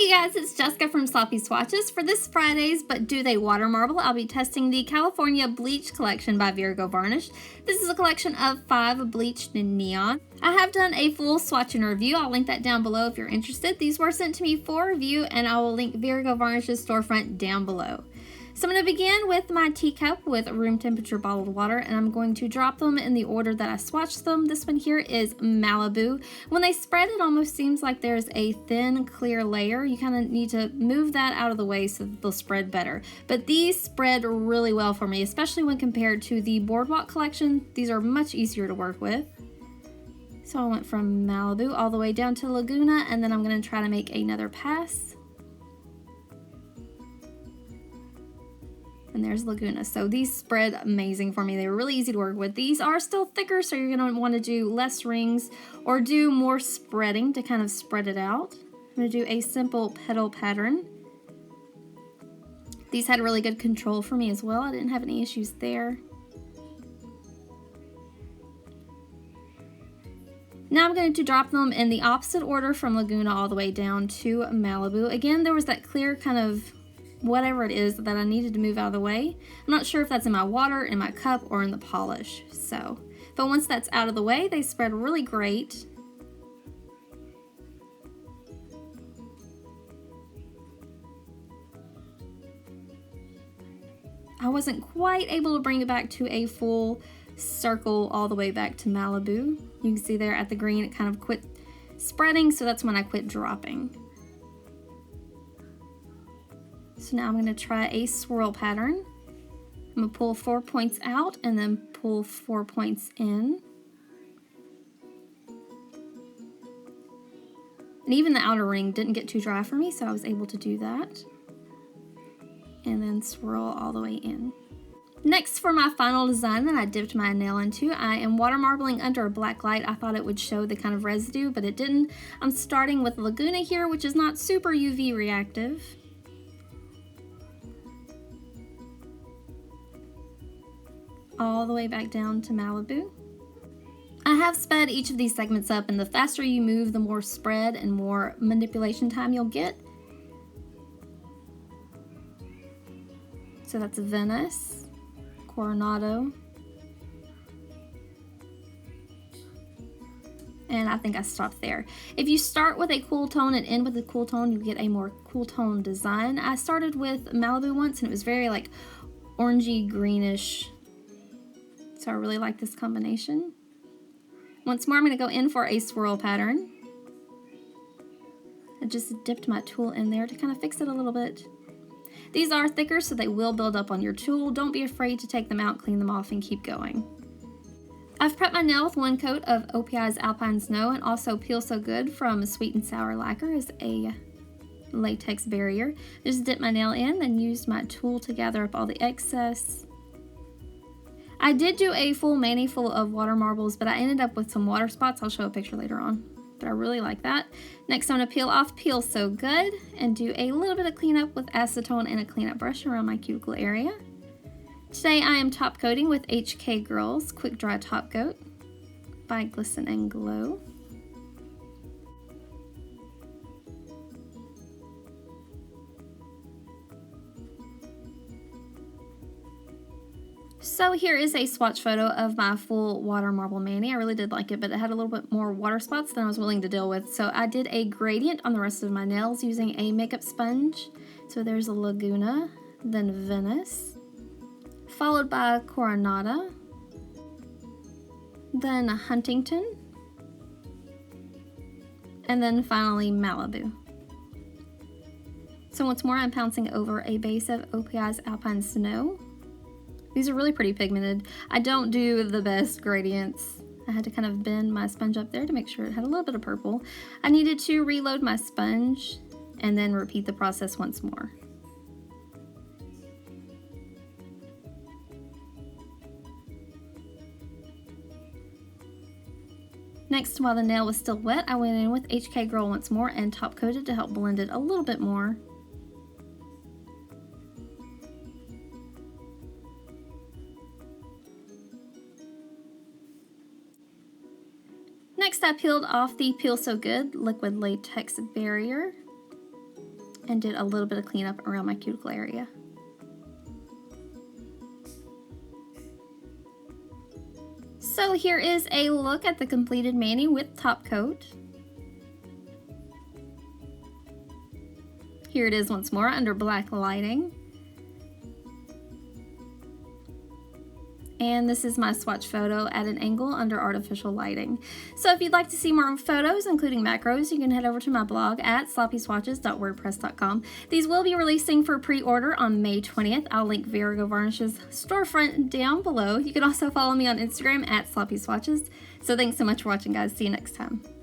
Hey guys, it's Jessica from Sloppy Swatches. For this Friday's But Do They Watermarble, I'll be testing the California Bleach collection by Virago Varnish. This is a collection of 5 bleached in neon. I have done a full swatch and review. I'll link that down below if you're interested. These were sent to me for review, and I will link Virago Varnish's storefront down below. So I'm going to begin with my teacup with room temperature bottled water, and I'm going to drop them in the order that I swatched them. This one here is Malibu. When they spread, it almost seems like there's a thin, clear layer. You kind of need to move that out of the way so that they'll spread better. But these spread really well for me, especially when compared to the Boardwalk collection. These are much easier to work with. So I went from Malibu all the way down to Laguna, and then I'm going to try to make another pass. And there's Laguna. So these spread amazing for me. They were really easy to work with. These are still thicker, so you're going to want to do less rings or do more spreading to kind of spread it out. I'm going to do a simple petal pattern. These had really good control for me as well. I didn't have any issues there. Now I'm going to drop them in the opposite order from Laguna all the way down to Malibu. Again, there was that clear kind of whatever it is that I needed to move out of the way. I'm not sure if that's in my water, in my cup, or in the polish. But once that's out of the way, they spread really great. I wasn't quite able to bring it back to a full circle all the way back to Malibu. You can see there at the green, it kind of quit spreading, so that's when I quit dropping. So now I'm going to try a swirl pattern. I'm going to pull 4 points out and then pull 4 points in. And even the outer ring didn't get too dry for me, so I was able to do that. And then swirl all the way in. Next, for my final design that I dipped my nail into, I am watermarbling under a black light. I thought it would show the kind of residue, but it didn't. I'm starting with Laguna here, which is not super UV reactive. All the way back down to Malibu. I have sped each of these segments up, and the faster you move, the more spread and more manipulation time you'll get. So that's Venice, Coronado, and I think I stopped there. If you start with a cool tone and end with a cool tone, you get a more cool tone design. I started with Malibu once, and it was very like orangey greenish. So I really like this combination. Once more, I'm going to go in for a swirl pattern. I just dipped my tool in there to kind of fix it a little bit. These are thicker, so they will build up on your tool. Don't be afraid to take them out, clean them off, and keep going. I've prepped my nail with 1 coat of OPI's Alpine Snow and also Peel So Good from Sweet and Sour Lacquer as a latex barrier. Just dipped my nail in, then used my tool to gather up all the excess. I did do a full mani full of water marbles, but I ended up with some water spots. I'll show a picture later on, but I really like that. Next, I'm going to peel off Peel So Good and do a little bit of cleanup with acetone and a cleanup brush around my cuticle area. Today I am top coating with HK Girls Quick Dry Top Coat by Glisten and Glow. So here is a swatch photo of my full water marble mani. I really did like it, but it had a little bit more water spots than I was willing to deal with. So I did a gradient on the rest of my nails using a makeup sponge. So there's a Laguna, then Venice, followed by Coronado, then Huntington, and then finally Malibu. So once more, I'm pouncing over a base of OPI's Alpine Snow. These are really pretty pigmented. I don't do the best gradients. I had to kind of bend my sponge up there to make sure it had a little bit of purple. I needed to reload my sponge and then repeat the process once more. Next, while the nail was still wet, I went in with HK Girl once more and top coated to help blend it a little bit more. Next, I peeled off the Peel So Good liquid latex barrier. and did a little bit of cleanup around my cuticle area. So here is a look at the completed mani with top coat. Here it is once more under black lighting. And this is my swatch photo at an angle under artificial lighting. So if you'd like to see more photos, including macros, you can head over to my blog at sloppyswatches.wordpress.com. These will be releasing for pre-order on May 20th. I'll link Virago Varnish's storefront down below. You can also follow me on Instagram at sloppyswatches. So thanks so much for watching, guys. See you next time.